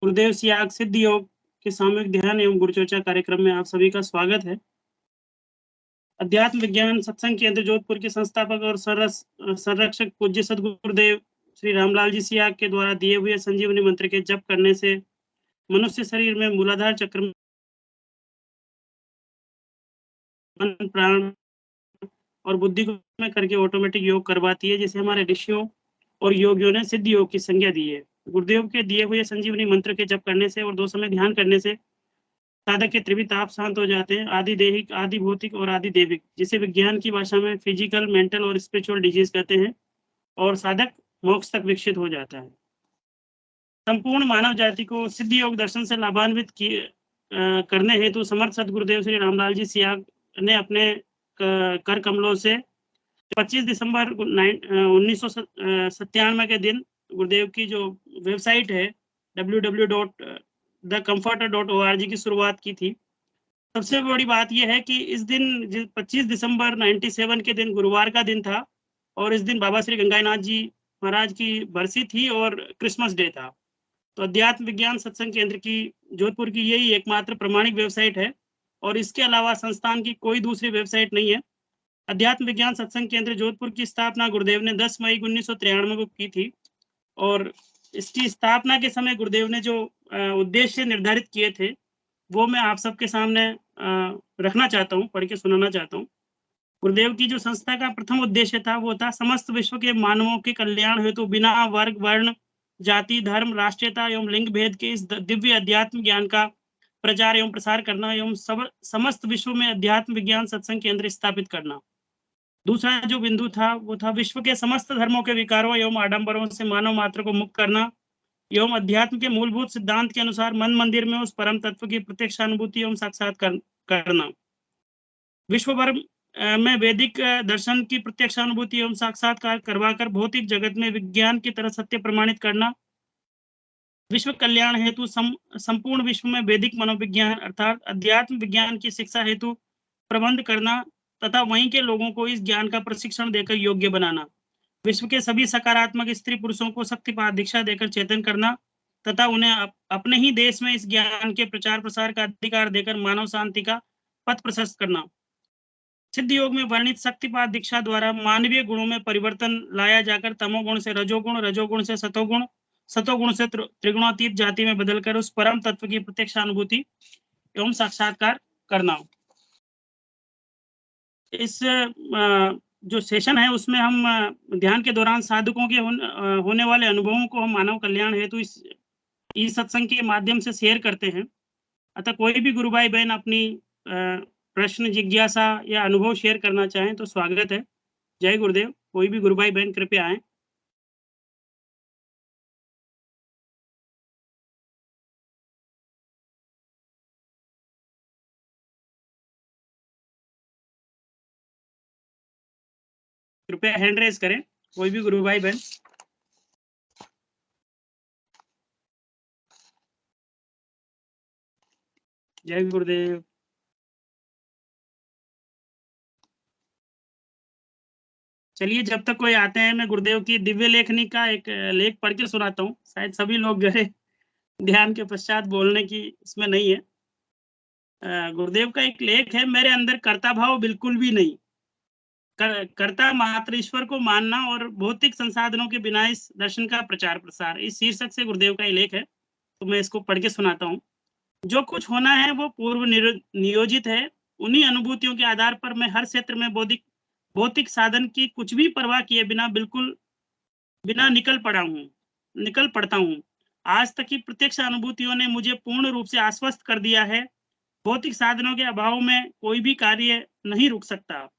गुरुदेव सियाग सिद्ध योग के सामूहिक ध्यान एवं गुरुचर्चा कार्यक्रम में आप सभी का स्वागत है। अध्यात्म विज्ञान सत्संग केंद्र जोधपुर के संस्थापक और संरक्षक पूज्य सदगुरुदेव श्री रामलाल जी सियाग के द्वारा दिए हुए संजीवनी मंत्र के जप करने से मनुष्य शरीर में मूलाधार चक्र मन प्राण और बुद्धि को में करके ऑटोमेटिक योग करवाती है, जिसे हमारे ऋषियों और योगियों ने सिद्ध योग की संज्ञा दी है। गुरुदेव के दिए हुए संजीवनी मंत्र के जप करने से और 2 समय ध्यान करने से साधक के त्रिविध ताप शांत हो जाते हैं, आदि देहिक, आदि भौतिक और आदि देविक, जिसे विज्ञान की भाषा में फिजिकल, मेंटल और स्पिरिचुअल डिजीज कहते हैं, और साधक मोक्ष तक विकसित हो जाता है। संपूर्ण मानव जाति को सिद्ध योग दर्शन से लाभान्वित करने हेतु समर्थ सदगुरुदेव श्री रामलाल जी सियाग ने अपने कर कमलों से 25 दिसंबर 1997 के दिन गुरुदेव की जो वेबसाइट है www.thecomforter.org की शुरुआत की थी। सबसे बड़ी बात यह है कि इस दिन 25 दिसंबर 97 के दिन गुरुवार का दिन था, और इस दिन बाबा श्री गंगानाथ जी महाराज की बरसी थी और क्रिसमस डे था। तो अध्यात्म विज्ञान सत्संग केंद्र की जोधपुर की यही एकमात्र प्रमाणिक वेबसाइट है, और इसके अलावा संस्थान की कोई दूसरी वेबसाइट नहीं है। अध्यात्म विज्ञान सत्संग केंद्र जोधपुर की स्थापना गुरुदेव ने 10 मई 1993 को की थी, और इसकी स्थापना के समय गुरुदेव ने जो उद्देश्य निर्धारित किए थे वो मैं आप सबके सामने रखना चाहता हूँ, पढ़ के सुनाना चाहता हूँ। गुरुदेव की जो संस्था का प्रथम उद्देश्य था वो था समस्त विश्व के मानवों के कल्याण हेतु बिना वर्ग, वर्ण, जाति, धर्म, राष्ट्रीयता एवं लिंग भेद के इस दिव्य अध्यात्म ज्ञान का प्रचार एवं प्रसार करना एवं समस्त विश्व में अध्यात्म विज्ञान सत्संग केंद्र स्थापित करना। दूसरा जो बिंदु था वो था विश्व के समस्त धर्मों के विकारों एवं आडंबरों से मानव मात्र को मुक्त करना एवं अध्यात्म के मूलभूत सिद्धांत के अनुसार मन मंदिर में उस परम तत्व की प्रत्यक्ष अनुभूति एवं साक्षात्कार करना। विश्व भर में वैदिक दर्शन की प्रत्यक्ष अनुभूति एवं साक्षात्कार करवाकर भौतिक जगत में विज्ञान की तरह सत्य प्रमाणित करना। विश्व कल्याण हेतु संपूर्ण विश्व में वैदिक मनोविज्ञान अर्थात अध्यात्म विज्ञान की शिक्षा हेतु प्रबंध करना तथा वहीं के लोगों को इस ज्ञान का प्रशिक्षण देकर योग्य बनाना। विश्व के सभी सकारात्मक स्त्री पुरुषों को शक्तिपात दीक्षा देकर चेतन करना तथा उन्हें अपने ही देश में इस ज्ञान के प्रचार प्रसार का अधिकार देकर मानव शांति का पथ प्रशस्त करना। सिद्ध योग में वर्णित शक्तिपात दीक्षा द्वारा मानवीय गुणों में परिवर्तन लाया जाकर तमोगुण से रजोगुण, रजोगुण से सतोगुण, सतोगुण से त्रिगुणातीत जाति में बदलकर उस परम तत्व की प्रत्यक्ष अनुभूति एवं साक्षात्कार करना। इस जो सेशन है उसमें हम ध्यान के दौरान साधकों के होने वाले अनुभवों को हम मानव कल्याण हेतु इस सत्संग के माध्यम से शेयर करते हैं। अतः कोई भी गुरु भाई बहन अपनी प्रश्न, जिज्ञासा या अनुभव शेयर करना चाहें तो स्वागत है। जय गुरुदेव। कोई भी गुरु भाई बहन कृपया आए। कृपया हैंड रेज करें कोई भी गुरु भाई बहन। जय गुरुदेव। चलिए, जब तक कोई आते हैं मैं गुरुदेव की दिव्य लेखनी का एक लेख पढ़ के सुनाता हूँ। शायद सभी लोग जो है ध्यान के पश्चात बोलने की इसमें नहीं है। गुरुदेव का एक लेख है, मेरे अंदर कर्ता भाव बिल्कुल भी नहीं, कर्ता मात्र ईश्वर को मानना और भौतिक संसाधनों के बिना इस दर्शन का प्रचार प्रसार। इस शीर्षक से गुरुदेव का ये लेख है, तो मैं इसको पढ़ के सुनाता हूँ। जो कुछ होना है वो पूर्व नियोजित है। उन्हीं अनुभूतियों के आधार पर मैं हर क्षेत्र में भौतिक साधन की कुछ भी परवाह किए बिना निकल पड़ता हूँ। आज तक की प्रत्यक्ष अनुभूतियों ने मुझे पूर्ण रूप से आश्वस्त कर दिया है, भौतिक साधनों के अभाव में कोई भी कार्य नहीं रुक सकता।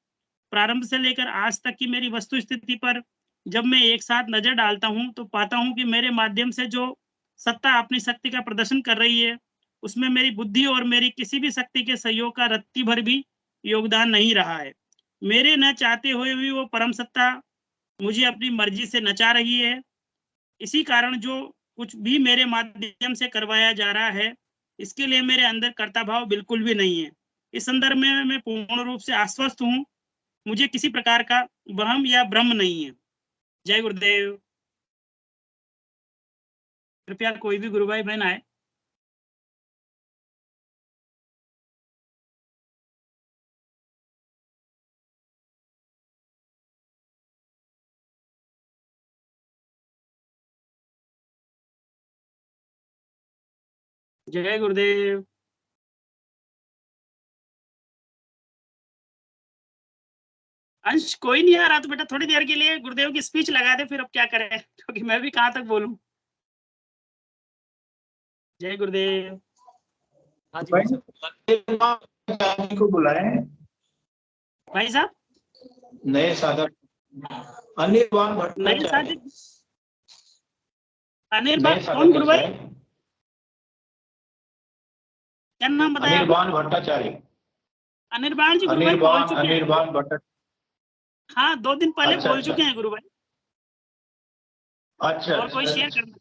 प्रारंभ से लेकर आज तक की मेरी वस्तु स्थिति पर जब मैं एक साथ नजर डालता हूँ तो पाता हूँ कि मेरे माध्यम से जो सत्ता अपनी शक्ति का प्रदर्शन कर रही है उसमें मेरी बुद्धि और मेरी किसी भी शक्ति के सहयोग का रत्ती भर भी योगदान नहीं रहा है। मेरे न चाहते हुए भी वो परम सत्ता मुझे अपनी मर्जी से नचा रही है। इसी कारण जो कुछ भी मेरे माध्यम से करवाया जा रहा है इसके लिए मेरे अंदर कर्ता भाव बिल्कुल भी नहीं है। इस संदर्भ में मैं पूर्ण रूप से आश्वस्त हूँ। मुझे किसी प्रकार का वहम या भ्रम नहीं है। जय गुरुदेव। कृपया कोई भी गुरु भाई बहन आए। जय गुरुदेव। अंश कोई नहीं आ रहा तो बेटा थोड़ी देर के लिए गुरुदेव की स्पीच लगा दे, फिर अब क्या करें, क्योंकि मैं भी कहाँ तक बोलूं। जय गुरुदेव। हाँ जी को बुलाएं भाई साहब। नए साधक अनिर्बान भट्टाचार्य। अनिर्बान कौन गुरु भाई? क्या नाम बताया? अनिर्बान भट्टाचार्य। अनिर्बान जी गुरु भाई बोल चुके हैं। अनिर्बान भट्टाचार्य। हाँ 2 दिन पहले अच्छा, बोल अच्छा। चुके हैं गुरु भाई। अच्छा, और कोई अच्छा, शेयर अच्छा। करना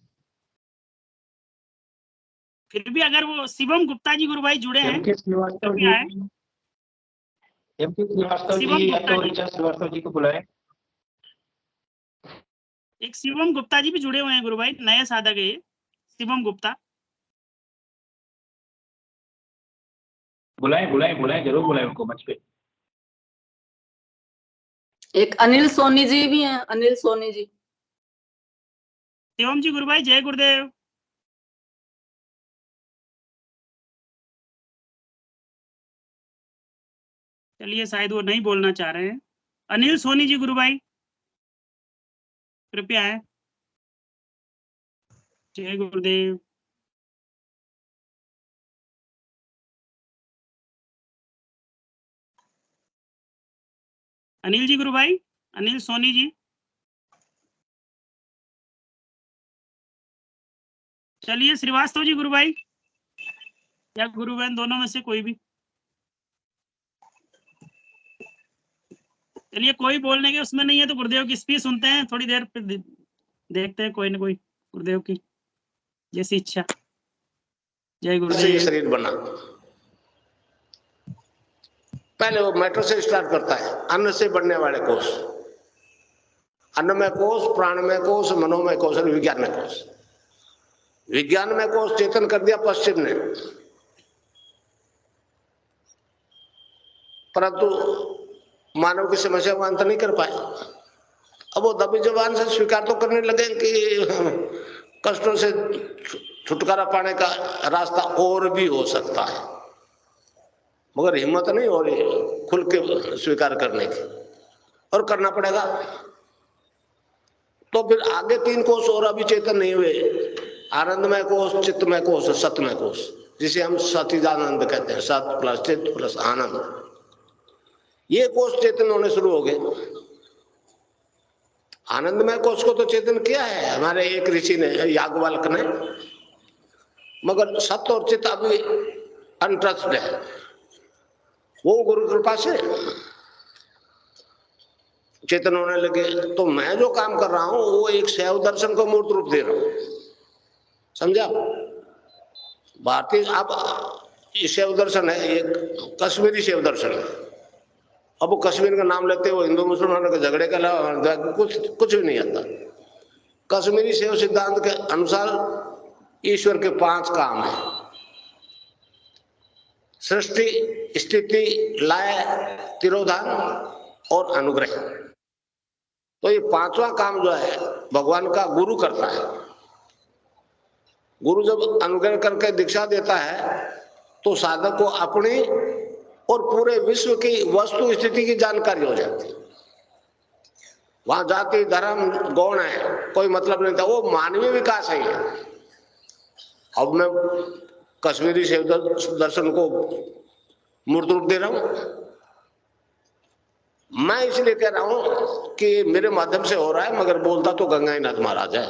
फिर भी अगर वो शिवम गुप्ता जी गुरु भाई जुड़े हैं एम के श्रीवास्तव कृपया आए। जी, एम के श्रीवास्तव शिवम जी या गुप्ता तो जी, ऋचा श्रीवास्तव जी को बुलाएं। एक शिवम गुप्ता जी भी जुड़े हुए हैं गुरु भाई, नए साधक है ये शिवम गुप्ता। बुलाएं बुलाएं बुलाएं, जरूर बुलाएं उनको मंच पे। एक अनिल सोनी जी भी हैं, अनिल सोनी जी। शिवम जी गुरु भाई जय गुरुदेव। चलिए शायद वो नहीं बोलना चाह रहे हैं। अनिल सोनी जी गुरु भाई कृपया आए। जय गुरुदेव। अनिल जी गुरु भाई, अनिल सोनी जी। चलिए श्रीवास्तव जी गुरु भाई या गुरु बहन दोनों में से कोई भी। चलिए कोई बोलने के उसमें नहीं है तो गुरुदेव की स्पीच सुनते हैं थोड़ी देर, फिर देखते हैं कोई ना कोई गुरुदेव की जैसी इच्छा। जय गुरुदेव। शरीर बना, पहले वो मैटर से स्टार्ट करता है, अन्न से बनने वाले कोष, अन्नमय कोष, प्राणमय कोष, मनोमय कोष और विज्ञानमय कोष। विज्ञानमय कोष चेतन कर दिया पश्चिम ने, परंतु मानव की समस्या को अंत नहीं कर पाए। अब वो दबी जुबान से स्वीकार तो करने लगे कि कष्टों से छुटकारा पाने का रास्ता और भी हो सकता है, मगर हिम्मत नहीं हो रही खुल के स्वीकार करने की, और करना पड़ेगा। तो फिर आगे 3 कोष और अभी चेतन नहीं हुए, आनंदमय कोष, चित्तमय कोष, सतमय कोष, जिसे हम सचिदानंद कहते हैं, सत प्लस चित्त प्लस आनंद। ये कोष चेतन होने शुरू हो गए। आनंदमय कोष को तो चेतन किया है हमारे एक ऋषि ने, याज्ञवल्क्य ने, मगर सत्य और चित्त अभी अनटच्ड है। वो गुरु कृपा से चेतन होने लगे। तो मैं जो काम कर रहा हूं वो एक शैव दर्शन को मूर्त रूप दे रहा हूं, समझा? भारतीय अब ये शैव दर्शन है, एक कश्मीरी शैव दर्शन है। अब वो कश्मीर का नाम लेते हो हिंदू मुसलमानों के झगड़े के अलावा कुछ भी नहीं आता। कश्मीरी शैव सिद्धांत के अनुसार ईश्वर के 5 काम है: सृष्टि, स्थिति, लय, तिरोधान और अनुग्रह। तो ये 5वां काम जो है भगवान का गुरु करता है। गुरु जब अनुग्रह करके दीक्षा देता है तो साधक को अपनी और पूरे विश्व की वस्तु स्थिति की जानकारी हो जाती है। वहां जाति धर्म गौण है कोई मतलब नहीं था, वो मानवीय विकास है। अब मैं कश्मीरी शैव दर्शन को मूर्त रूप दे रहा हूं। मैं इसलिए कह रहा हूं कि मेरे माध्यम से हो रहा है, मगर बोलता तो गंगाईनाथ महाराज है।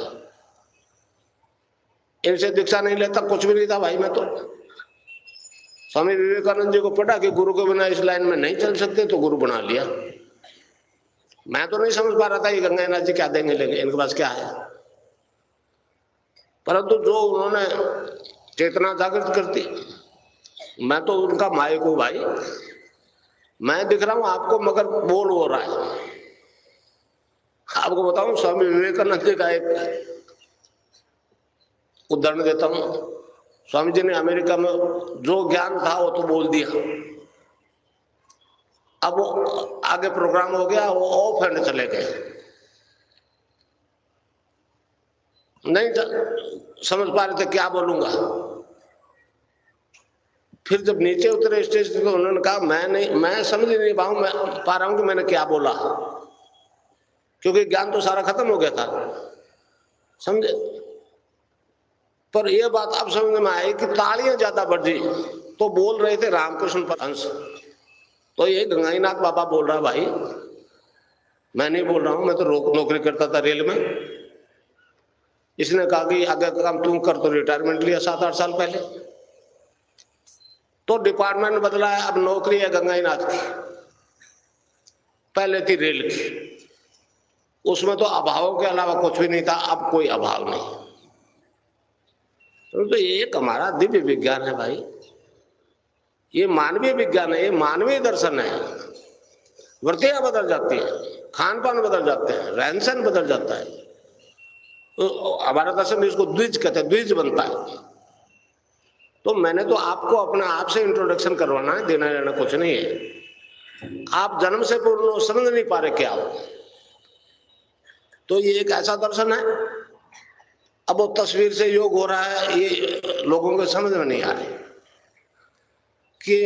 इनसे दीक्षा नहीं लेता कुछ भी नहीं था भाई। मैं तो स्वामी विवेकानंद जी को पढ़ा कि गुरु के बिना इस लाइन में नहीं चल सकते, तो गुरु बना लिया। मैं तो नहीं समझ पा रहा था ये गंगाईनाथ जी क्या देंगे, लेंगे इनके पास क्या है। परंतु जो उन्होंने चेतना जागृत करती, मैं तो उनका मायक हूं भाई। मैं दिख रहा हूं आपको, मगर बोल हो रहा है। आपको बताऊं, स्वामी विवेकानंद जी का एक उदाहरण देता हूं। स्वामी जी ने अमेरिका में जो ज्ञान था वो तो बोल दिया। अब वो आगे प्रोग्राम हो गया, वो ऑफ हैंड चले गए। नहीं समझ पा रहे थे क्या बोलूंगा। फिर जब नीचे उतरे स्टेज से तो उन्होंने कहा मैं समझ नहीं पा रहा हूं कि मैंने क्या बोला, क्योंकि ज्ञान तो सारा खत्म हो गया था, समझे। पर यह बात अब समझ में आई कि तालियां ज्यादा बजी तो बोल रहे थे रामकृष्ण परमहंस। तो ये गंगाईनाथ बाबा बोल रहा, भाई मैं नहीं बोल रहा हूं, मैं तो नौकरी करता था रेल में। इसने कहा कि आगे का काम तुम कर, तो रिटायरमेंट लिया 7-8 साल पहले। तो डिपार्टमेंट बदला है, अब नौकरी है गंगाईनाथ की, पहले थी रेल की। उसमें तो अभावों के अलावा कुछ भी नहीं था, अब कोई अभाव नहीं। तो ये एक हमारा दिव्य विज्ञान है भाई, ये मानवीय विज्ञान है, ये मानवीय दर्शन है। वृत्तियां बदल जाती है, खान पान बदल जाते हैं, रहन सहन बदल जाता है। तो हमारा दर्शन इसको द्विज कहते हैं, द्विज बनता है। तो मैंने तो आपको अपने आप से इंट्रोडक्शन करवाना है, देना लेना कुछ नहीं है। आप जन्म से पूर्ण समझ नहीं पा रहे क्या हो। तो ये एक ऐसा दर्शन है, अब वो तस्वीर से योग हो रहा है, ये लोगों को समझ में नहीं आ रही कि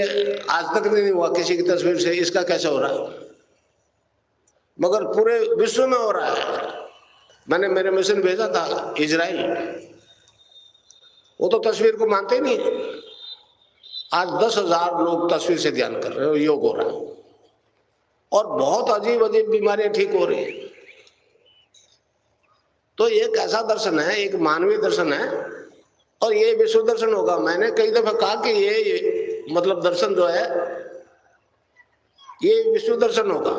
आज तक नहीं हुआ किसी की तस्वीर से, इसका कैसे हो रहा है, मगर पूरे विश्व में हो रहा है। मैंने मेरे मिशन भेजा था इजराइल, वो तो तस्वीर को मानते ही नहीं। आज 10,000 लोग तस्वीर से ध्यान कर रहे हो, योग हो रहा है, और बहुत अजीब अजीब बीमारियां ठीक हो रही है। तो एक ऐसा दर्शन है, एक मानवीय दर्शन है, और ये विश्व दर्शन होगा। मैंने कई दफा कहा कि ये मतलब दर्शन जो है ये विश्व दर्शन होगा,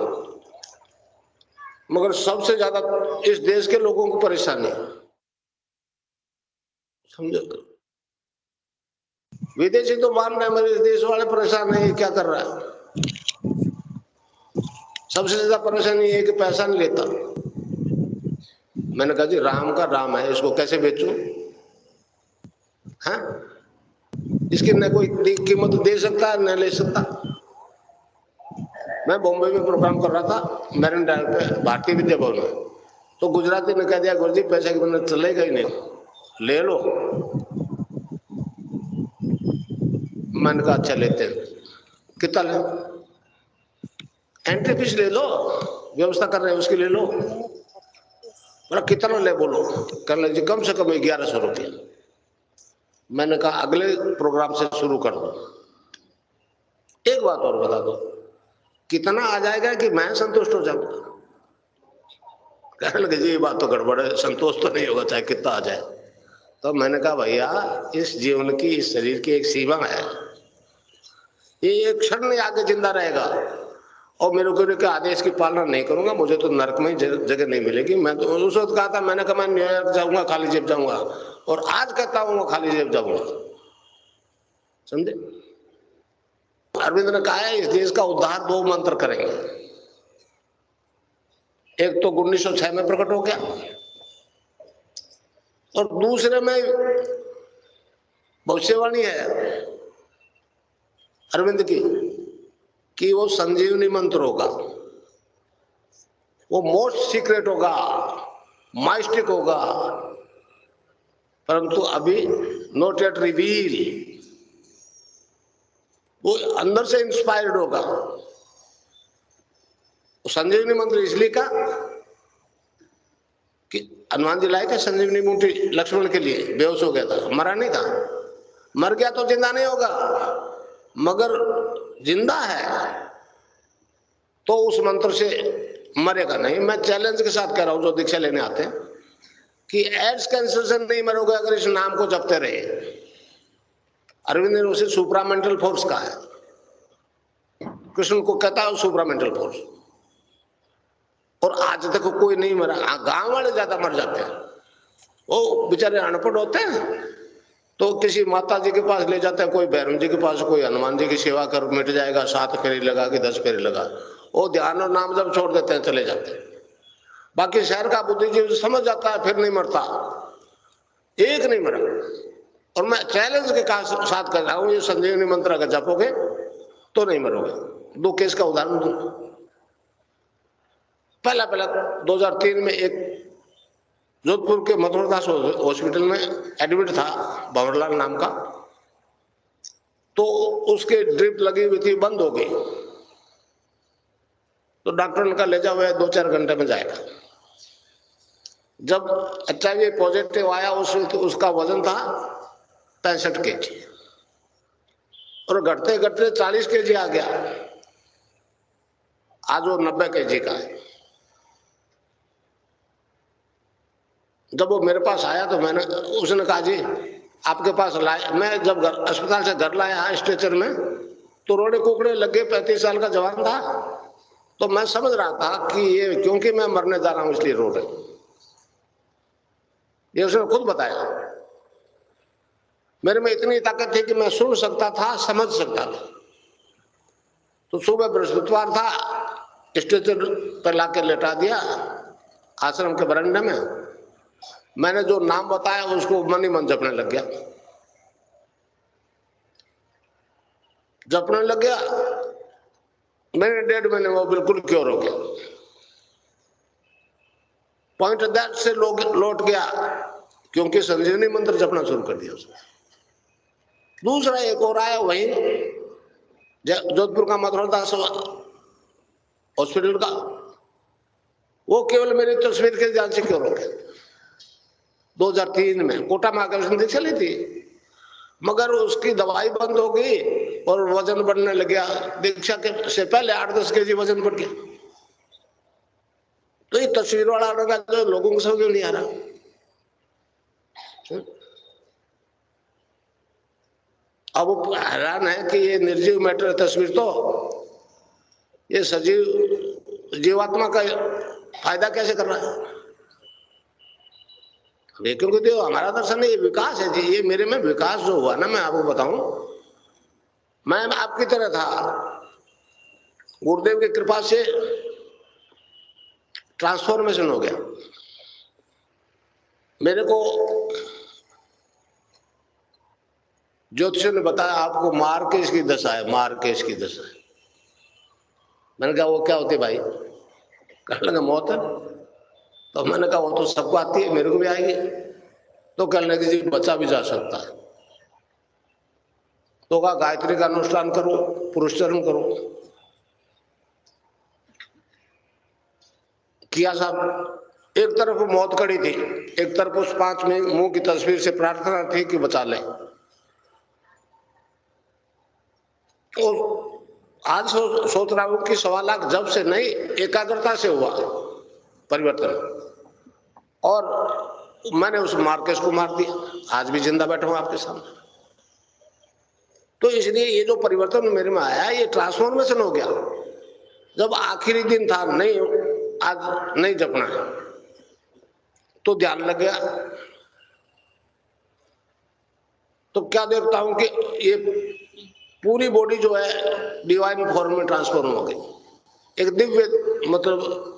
मगर सबसे ज्यादा इस देश के लोगों को परेशानी, समझो। विदेशी तो मान रहे हैं, मगर इस देश वाले परेशान है, ये क्या कर रहा है। सबसे ज्यादा परेशानी ये है कि पैसा नहीं लेता। मैंने कहा जी राम का राम है, इसको कैसे बेचूं? हाँ, इसकी न कोई कीमत दे सकता है न ले सकता। मैं बॉम्बे में प्रोग्राम कर रहा था मैरिन ड्राइव पे, भारतीय विद्या भवन में। तो गुजराती ने कह दिया, गुरु जी पैसे के बिना चलेगा ही नहीं, ले लो। मैंने कहा अच्छा लेते हैं। कितना ले? एंट्री फीस ले लो, व्यवस्था कर रहे हैं उसकी ले लो। बोला कितना ले बोलो? कर लीजिए कम से कम 1100 रुपया। मैंने कहा अगले प्रोग्राम से शुरू कर दो। एक बात और बता दो, कितना आ जाएगा कि मैं संतुष्ट हो जाऊंगा? कहने लगे जी ये बात तो गड़बड़ है, संतोष तो नहीं होगा चाहे कितना आ जाए। तो मैंने कहा भैया इस जीवन की, इस शरीर की एक सीमा है, ये एक क्षण नहीं आगे जिंदा रहेगा, और मेरे गुरु के आदेश की पालना नहीं करूंगा, मुझे तो नरक में जगह नहीं मिलेगी। मैं तो उस वक्त कहा था, मैंने कहा मैं न्यूयॉर्क जाऊंगा खाली जेब जाऊंगा, और आज कहता हूँ खाली जेब जाऊंगा, समझे। अरविंद ने कहा है इस देश का उद्धार 2 मंत्र करेंगे। एक तो 1906 में प्रकट हो गया, और दूसरे में भविष्यवाणी है अरविंद की कि वो संजीवनी मंत्र होगा, वो मोस्ट सीक्रेट होगा, माइस्टिक होगा, परंतु अभी नॉट येट रिवील। वो अंदर से इंस्पायर्ड होगा। संजीवनी मंत्र इसलिए का कि हनुमान जी लाए थे संजीवनी बूटी लक्ष्मण के लिए, बेहोश हो गया था, मरा नहीं था। मर गया तो जिंदा नहीं होगा, मगर जिंदा है तो उस मंत्र से मरेगा नहीं। मैं चैलेंज के साथ कह रहा हूं जो दीक्षा लेने आते हैं कि एड्स कैंसर से नहीं मरोगे अगर इस नाम को जपते रहे। अरविंद ने उसे सुपरामेंटल फोर्स कहा है, कृष्ण को कहता है सुपरामेंटल फोर्स। और आज तक कोई नहीं मरा, गांव वाले ज्यादा मर जाते हैं, वो बेचारे अनपढ़ होते हैं, तो किसी माता जी के पास ले जाते हैं, कोई भैरव जी के पास, कोई हनुमान जी की सेवा कर, मिट जाएगा, 7 फेरे लगा के 10 फेरे लगा, वो ध्यान और नाम जब छोड़ देते हैं चले जाते हैं। बाकी शहर का बुद्धिजीवी समझ जाता है, फिर नहीं मरता, एक नहीं मरा। और मैं चैलेंज के साथ कर रहा हूं, ये संजीवनी मंत्र अगर जपोगे तो नहीं मरोगे। 2 केस का उदाहरण दूं। पहला 2003 में एक जोधपुर के मथुरदास हॉस्पिटल में एडमिट था, भंवरलाल नाम का। तो उसके ड्रिप लगी हुई थी, बंद हो गई। तो डॉक्टर ने कहा ले जाओ, 2-4 घंटे में जाएगा। जब HIV पॉजिटिव आया उसका वजन था 65 kg और घटते घटते 40 kg आ गया। आज वो 90 kg का है। जब वो मेरे पास आया तो उसने कहा जी आपके पास लाया। मैं जब अस्पताल से घर लाया स्ट्रेचर में तो रोड़े कुकड़े लगे, 35 साल का जवान था। तो मैं समझ रहा था कि ये क्योंकि मैं मरने जा रहा हूं इसलिए रो रहे, ये उसने खुद बताया। मेरे में इतनी ताकत थी कि मैं सुन सकता था, समझ सकता था। तो सुबह बृहस्पतिवार था, स्ट्रेचर पर लाके लेटा दिया आश्रम के बरामदे में। मैंने जो नाम बताया उसको मन ही मन जपने लग गया। जपने लग गया, मैंने 1.5 महीने वो बिल्कुल क्योर हो गया। पॉइंट दैट से लौट गया क्योंकि संजीवनी मंत्र जपना शुरू कर दिया उसने। दूसरा एक और आया वहीं जोधपुर का मथुरादास हॉस्पिटल का, वो केवल मेरी तस्वीर के ध्यान से क्योर हो गया। 2003 में कोटा में आकर उसने दीक्षा ली थी, मगर उसकी दवाई बंद हो गई और वजन बढ़ने लग गया। दीक्षा के से पहले 8-10 kg वजन बढ़ गया। तो ये तस्वीर वाला लगा जो लोगों को समझ नहीं आ रहा। अब वो हैरान है कि ये निर्जीव मैटर तस्वीर, तो ये सजीव जीवात्मा का फायदा कैसे कर रहा है? क्योंकि देखो हमारा दर्शन ये विकास है जी। ये मेरे में विकास जो हुआ ना, मैं आपको बताऊं, मैं आपकी तरह था, गुरुदेव की कृपा से ट्रांसफॉर्मेशन हो गया। मेरे को ज्योतिष ने बताया आपको मार्केश की दशा है, मार्केश की दशा है। मैंने कहा वो क्या होती है भाई? कहने लगा मौत है। तो मैंने कहा वो तो सबको आती है, मेरे को भी आएगी। तो कहने लगे जी बचा भी जा सकता है। तो कहा गायत्री का अनुष्ठान करो, पुरुषचरण करो। किया साहब। एक तरफ मौत खड़ी थी, एक तरफ उस 5 मुंह की तस्वीर से प्रार्थना थी कि बचा ले। और आज सोच रहा हूं कि 1.25 लाख जब से नहीं एकाग्रता से हुआ परिवर्तन, और मैंने उस मार्केस को मार दिया। आज भी जिंदा बैठा हूं आपके सामने। तो इसलिए ये जो परिवर्तन मेरे में आया, ये ट्रांसफॉर्मेशन हो गया। जब आखिरी दिन था, नहीं आज नहीं जपना है, तो ध्यान लग गया। तो क्या देखता हूं कि ये पूरी बॉडी जो है डिवाइन फॉर्म में ट्रांसफॉर्म हो गई। एक दिव्य, मतलब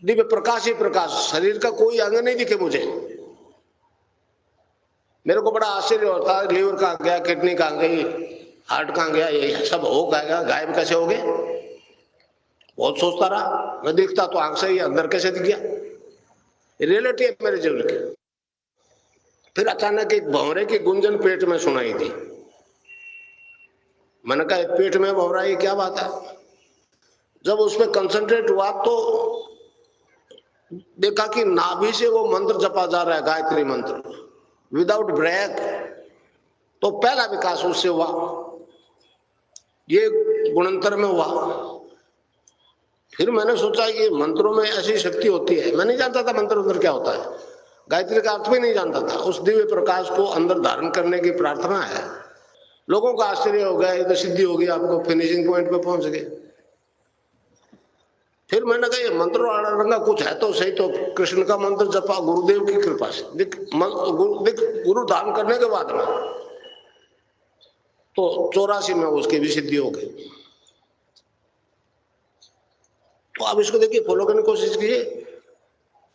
दिव्य प्रकाश ही प्रकाश। शरीर का कोई अंग नहीं दिखे मुझे। मेरे को बड़ा आश्चर्य होता है, लीवर कहाँ गया, किडनी कहाँ गई, हार्ट कहाँ गया, ये सब हो गया, गायब कैसे हो गए? बहुत सोचता रहा। मैं देखता तो आंख से ही, अंदर कैसे दिख गया? रियलिटी है मेरे जीवन की। फिर अचानक एक भंवरे की गुंजन पेट में सुनाई दी। मैंने कहा पेट में भंवरा, ये क्या बात है? जब उसमें कंसंट्रेट हुआ तो देखा कि नाभि से वो मंत्र जपा जा रहा है, गायत्री मंत्र, विदाउट ब्रेक। तो पहला विकास उससे हुआ। ये गुणंतर में हुआ। फिर मैंने सोचा कि मंत्रों में ऐसी शक्ति होती है। मैं नहीं जानता था मंत्र अंदर क्या होता है, गायत्री का अर्थ भी नहीं जानता था। उस दिव्य प्रकाश को अंदर धारण करने की प्रार्थना है। लोगों का आश्चर्य हो गया, ये तो सिद्धि हो गई, आपको फिनिशिंग पॉइंट पे पहुंच गए। फिर मैंने कहा ये मंत्र रंगा कुछ है तो सही। तो कृष्ण का मंत्र जपा गुरुदेव की कृपा से। गुरु धारण करने के बाद में तो 84 में उसकी भी सिद्धि हो गई। तो अब इसको देखिए, फॉलो करने की कोशिश कीजिए।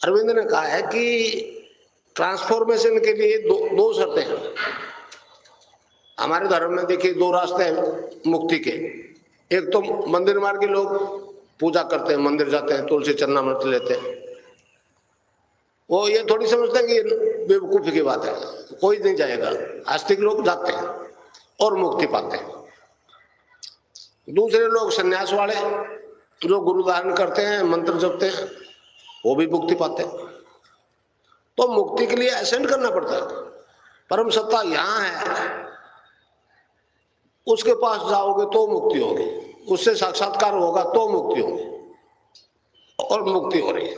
अरविंद ने कहा है कि ट्रांसफॉर्मेशन के लिए दो शर्तें हैं हमारे धर्म में। देखिए 2 रास्ते हैं मुक्ति के। एक तो मंदिर मार्ग के लोग पूजा करते हैं, मंदिर जाते हैं, तुलसी चरणामृत लेते हैं। वो ये थोड़ी समझते हैं कि बेवकूफी की बात है, कोई नहीं जाएगा। आस्तिक लोग जाते हैं। और मुक्ति पाते हैं। दूसरे लोग संन्यास वाले जो गुरु धारण करते हैं, मंत्र जपते हैं, वो भी मुक्ति पाते हैं। तो मुक्ति के लिए असेंड करना पड़ता है। परम सत्ता यहां है, उसके पास जाओगे तो मुक्ति होगी, उससे साक्षात्कार होगा तो मुक्ति होगी, और मुक्ति हो रही है।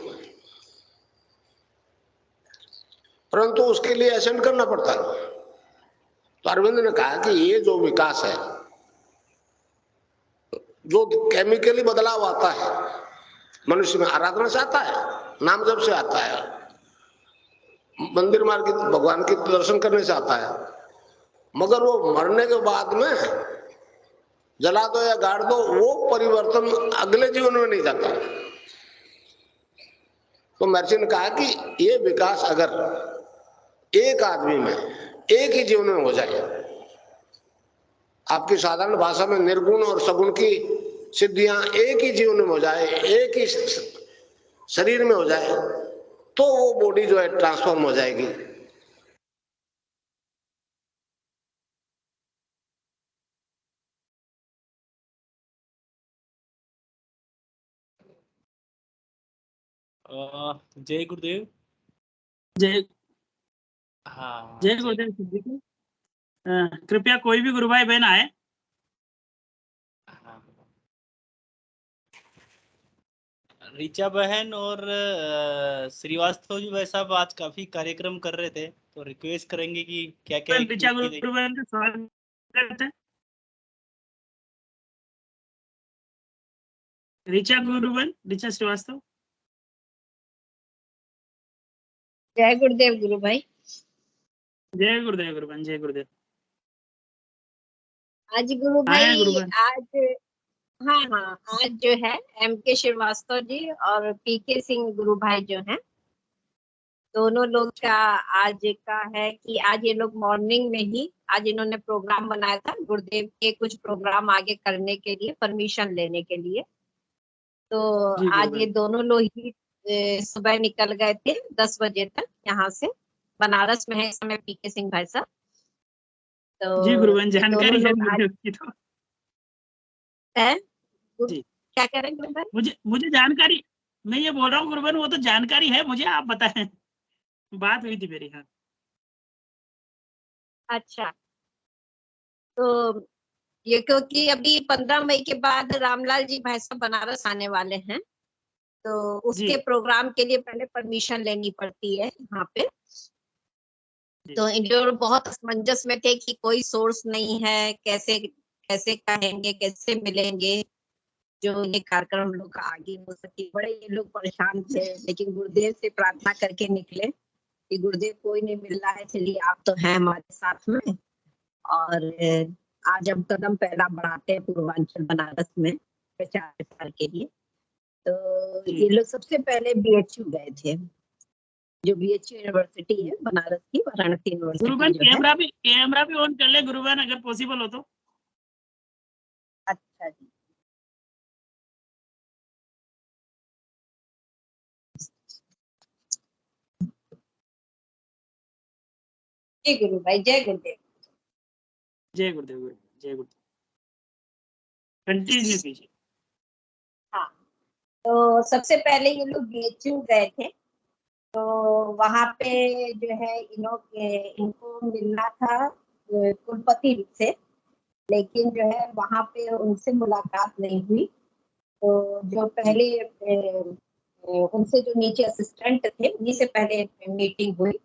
परंतु उसके लिए असेंड करना पड़ता है। तो अरविंद ने कहा कि ये जो विकास है, जो केमिकली बदलाव आता है मनुष्य में, आराधना से आता है, नाम जप से आता है, मंदिर मार्ग भगवान के दर्शन करने से आता है, मगर वो मरने के बाद में जला दो या गाड़ दो, वो परिवर्तन अगले जीवन में नहीं जाता। तो महर्षि ने कहा कि ये विकास अगर एक आदमी में एक ही जीवन में हो जाए, आपकी साधारण भाषा में निर्गुण और सगुण की सिद्धियां एक ही जीवन में हो जाए, एक ही शरीर में हो जाए, तो वो बॉडी जो है ट्रांसफॉर्म हो जाएगी। जय गुरुदेव। जय हाँ, जय गुरुदेव सिद्धि को। कृपया कोई भी गुरु भाई बहन आए। हाँ। ऋचा बहन और श्रीवास्तव जी भाई साहब आज काफी कार्यक्रम कर रहे थे, तो रिक्वेस्ट करेंगे कि क्या क्या ऋचा गुरु बहन का स्वागत है। ऋचा गुरु बहन, ऋचा श्रीवास्तव। जय गुरुदेव गुरु भाई। जय गुरुदेव गुरु बहन, जय गुरुदेव। आज गुरु आए हैं भाई, गुरु बहन। आज हाँ, आज जो है MK श्रीवास्तव जी और PK सिंह गुरु भाई जो हैं, दोनों लोग का आज का है कि आज ये लोग मॉर्निंग में ही आज इन्होंने प्रोग्राम बनाया था गुरुदेव के कुछ प्रोग्राम आगे करने के लिए, परमिशन लेने के लिए। तो आज ये दोनों लोग ही सुबह निकल गए थे 10 बजे तक यहाँ से। बनारस में है इस समय PK सिंह भाई साहब। तो जी गुरु बहन, ये दोनों जानकारी है लोग आज मुझे उसकी तो। है जी। क्या कह रहे हैं गुरु भाई? मुझे जानकारी, मैं ये बोल रहा हूँ गुरु बहन, वो तो जानकारी है मुझे, आप बताएं। बात हुई थी मेरी। हाँ, अच्छा, तो ये क्योंकि अभी 15 मई के बाद रामलाल जी भाई साहब बनारस आने वाले हैं, तो उसके प्रोग्राम के लिए पहले परमिशन लेनी पड़ती है यहाँ पे। तो इन लोग बहुत असमंजस में थे कि कोई सोर्स नहीं है, कैसे कैसे कहेंगे, कैसे मिलेंगे जो ये कार्यक्रम लोग आगे हो सके। बड़े ये लोग परेशान थे, लेकिन गुरुदेव से प्रार्थना करके निकले कि गुरुदेव कोई नहीं मिल रहा है, चलिए आप तो हैं हमारे साथ में, और आज हम कदम पहला बढ़ाते हैं पूर्वांचल बनारस में प्रचार प्रसार के लिए। तो ये लोग सबसे पहले BHU गए थे, जो BHU यूनिवर्सिटी है बनारस की, वाराणसी यूनिवर्सिटी जो है। कैमरा भी ऑन कर ले गुरु बहन, अगर पॉसिबल हो तो। अच्छा जी। जय गुरु भाई, जय गुरुदेव। जय गुरुदेव गुरु, जय गुरुदेव। कंटिन्यू कीजिए। हाँ, तो सबसे पहले ये लोग BHU गए थे, तो वहाँ पे जो है इनको मिलना था कुलपति से, लेकिन जो है वहाँ पे उनसे मुलाकात नहीं हुई। तो जो पहले उनसे जो नीचे असिस्टेंट थे, उन्हीं से पहले मीटिंग हुई।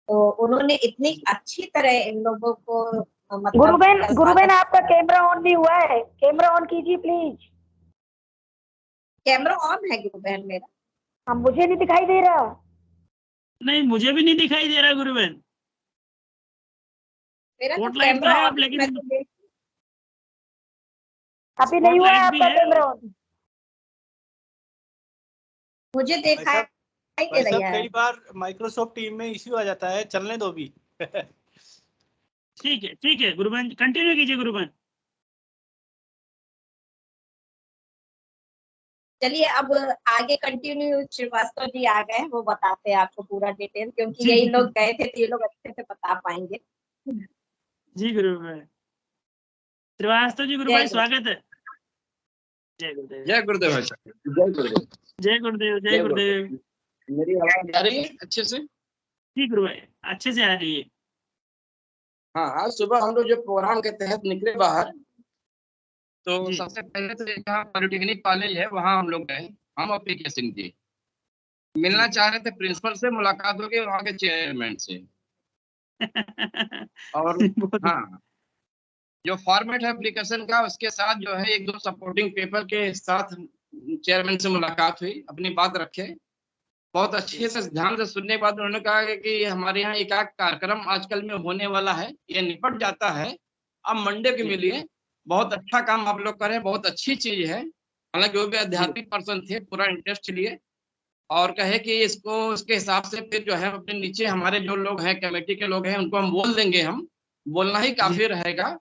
तो उन्होंने इतनी अच्छी तरह इन लोगों को गुरु बहन आपका कैमरा ऑन नहीं हुआ है, कैमरा ऑन कीजिए प्लीज। कैमरा ऑन है गुरु बहन मेरा। हम मुझे नहीं दिखाई दे रहा। नहीं, मुझे भी नहीं दिखाई दे रहा गुरु बहन। मेरा तो स्पॉटलाइट कैमरा है, ऑन, लेकिन मैं तो देख, अभी नहीं हुआ है आपका कैमरा ऑन। मुझे देखा है दे रही है। कई बार माइक्रोसॉफ्ट टीम में इश्यू आ जाता है, चलने दो भी। ठीक है गुरु बहन, कंटिन्यू कीजिए गुरु बहन। चलिए अब आगे कंटिन्यू श्रीवास्तव जी आ गए, वो बताते हैं आपको पूरा डिटेल, क्योंकि यही लोग गए थे तो ये लोग अच्छे से बता पाएंगे। जी गुरु बहन। श्रीवास्तव जी, गुरु जय भाई गुरुदेव। स्वागत है। जय गुरुदेव। जय गुरुदेव भाई साहब। जय गुरुदेव। जय गुरुदेव। जय गुरुदेव। मेरी आवाज आ रही है अच्छे से? जी गुरु भाई, अच्छे से आ रही है। हाँ, आज सुबह हम लोग जो प्रोग्राम के तहत निकले बाहर, तो जी। सबसे पहले तो एक पॉलिटेक्निक कॉलेज है, वहाँ हम लोग गए, हम और पी के सिंह जी। मिलना चाह रहे थे प्रिंसिपल से, मुलाकात हो गई वहाँ के चेयरमैन से। और बहुत- हाँ, जो फॉर्मेट है एप्लीकेशन का, उसके साथ जो है 1-2 सपोर्टिंग पेपर के साथ चेयरमैन से मुलाकात हुई, अपनी बात रखे। बहुत अच्छे से ध्यान से सुनने के बाद उन्होंने कहा कि हमारे यहाँ एक कार्यक्रम आजकल में होने वाला है, ये निपट जाता है, आप मंडे के मिलिए। बहुत अच्छा काम आप लोग कर रहे हैं, बहुत अच्छी चीज है। हालांकि वो भी आध्यात्मिक पर्सन थे, पूरा इंटरेस्ट लिए, और कहे कि इसको उसके हिसाब से फिर जो है अपने नीचे हमारे जो लोग हैं, कमेटी के लोग हैं, उनको हम बोल देंगे, हम बोलना ही काफी रहेगा,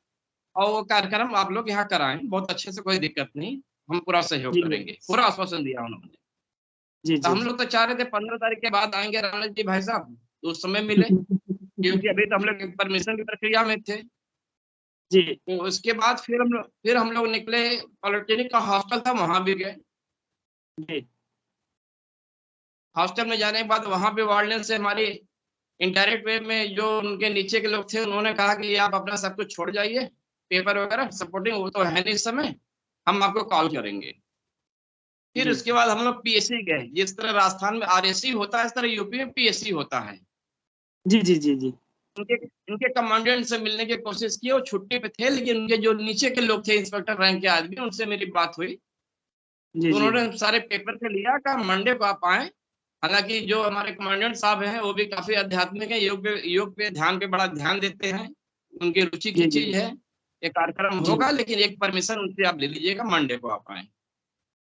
और वो कार्यक्रम आप लोग यहाँ कराएं, बहुत अच्छे से, कोई दिक्कत नहीं, हम पूरा सहयोग जी। करेंगे। पूरा आश्वासन दिया उन्होंने। जी तो जी हम लोग तो चाह रहे थे 15 तारीख के बाद आएंगे राणा जी भाई साहब, तो उस समय मिले, क्योंकि अभी तो हम लोग परमिशन की प्रक्रिया में थे। जी तो उसके बाद फिर हम लोग निकले, पॉलिटेक्निक का हॉस्टल था, वहां भी गए। जी हॉस्टल में जाने के बाद वहां पे वार्डन से हमारी इनडायरेक्ट वे में जो उनके नीचे के लोग थे, उन्होंने कहा कि आप अपना सब कुछ छोड़ जाइए, पेपर वगैरह सपोर्टिंग वो तो है नहीं इस समय, हम आपको कॉल करेंगे। फिर जी। उसके बाद हम लोग पीएससी गए। जिस तरह राजस्थान में आरएससी होता है, इस तरह यूपी में पीएससी होता है। जी जी जी जी उनके कमांडेंट से मिलने की कोशिश की, वो छुट्टी पे थे, लेकिन उनके जो नीचे के लोग थे, इंस्पेक्टर रैंक के आदमी, उनसे मेरी बात हुई, जी तो जी उन्होंने सारे पेपर पे लिया, कहा मंडे को आप आए। हालांकि जो हमारे कमांडेंट साहब हैं, वो भी काफी आध्यात्मिक है, योग पे ध्यान पे बड़ा ध्यान देते हैं, उनकी रुचि की जी जी चीज है। ये कार्यक्रम जी होगा, लेकिन एक परमिशन उनसे आप ले लीजिएगा, मंडे को आप आए।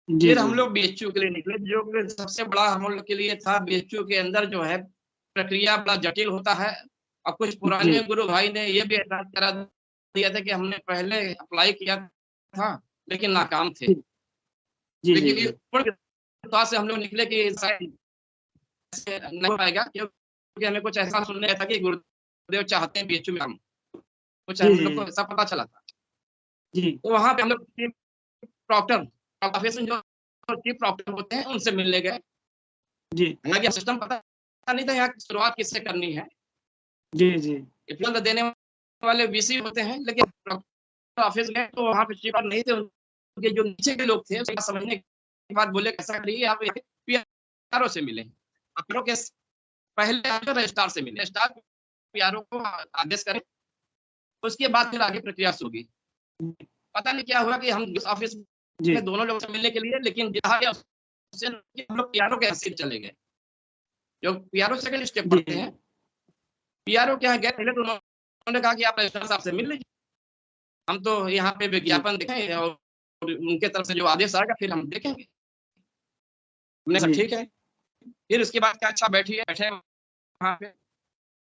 जी फिर जी हम लोग बीएचयू के लिए निकले, जो कि सबसे बड़ा हम लोग के लिए था। बीएचयू के अंदर जो है प्रक्रिया बड़ा जटिल होता है, और कुछ पुराने गुरु भाई ने ये भी एहसास करा दिया था कि हमने पहले अप्लाई किया था, लेकिन नाकाम थे। जी लेकिन जी ये पूर्ण विश्वास से हम लोग निकले कि शायद ऐसे नहीं हो पाएगा, क्योंकि हमें कुछ ऐसा सुनने आया था कि गुरुदेव चाहते हैं बीएचयू में हम, कुछ हम लोग को ऐसा पता चला था। जी तो वहां पे हम लोग चीफ प्रॉक्टर जो चीफ प्रॉक्टर होते हैं, उनसे मिलने गए। जी हालांकि सिस्टम पता नहीं था यहाँ की शुरुआत किससे करनी है। जी जी एप्लीकेशन देने वाले वीसी होते हैं, लेकिन ऑफिस गए तो वहाँ पे चीफ नहीं थे। उनके जो नीचे के लोग थे, उसका समझने के बाद बोले कैसा करिए, आप पीआरओ से मिले। पीआरओ के पहले आप रजिस्ट्रार से मिले, रजिस्ट्रार पीआरओ को आदेश करें, उसके बाद फिर आगे प्रक्रिया शुरू होगी। पता नहीं क्या हुआ कि हम ऑफिस जी में दोनों लोग से मिलने के लिए, लेकिन हम लोग पीआरओ के सीट चले गए। जो पीआरओ सेकंड स्टेप पढ़ते हैं, पीआरओ क्या गए पहले, तो उन्होंने कहा कि आप रजिस्ट्रार साहब से मिल लीजिए, हम तो यहाँ पे विज्ञापन देखें और उनके तरफ से जो आदेश आएगा फिर हम देखेंगे। हमने कहा ठीक है। फिर उसके बाद क्या, अच्छा बैठिए, बैठे वहाँ पे।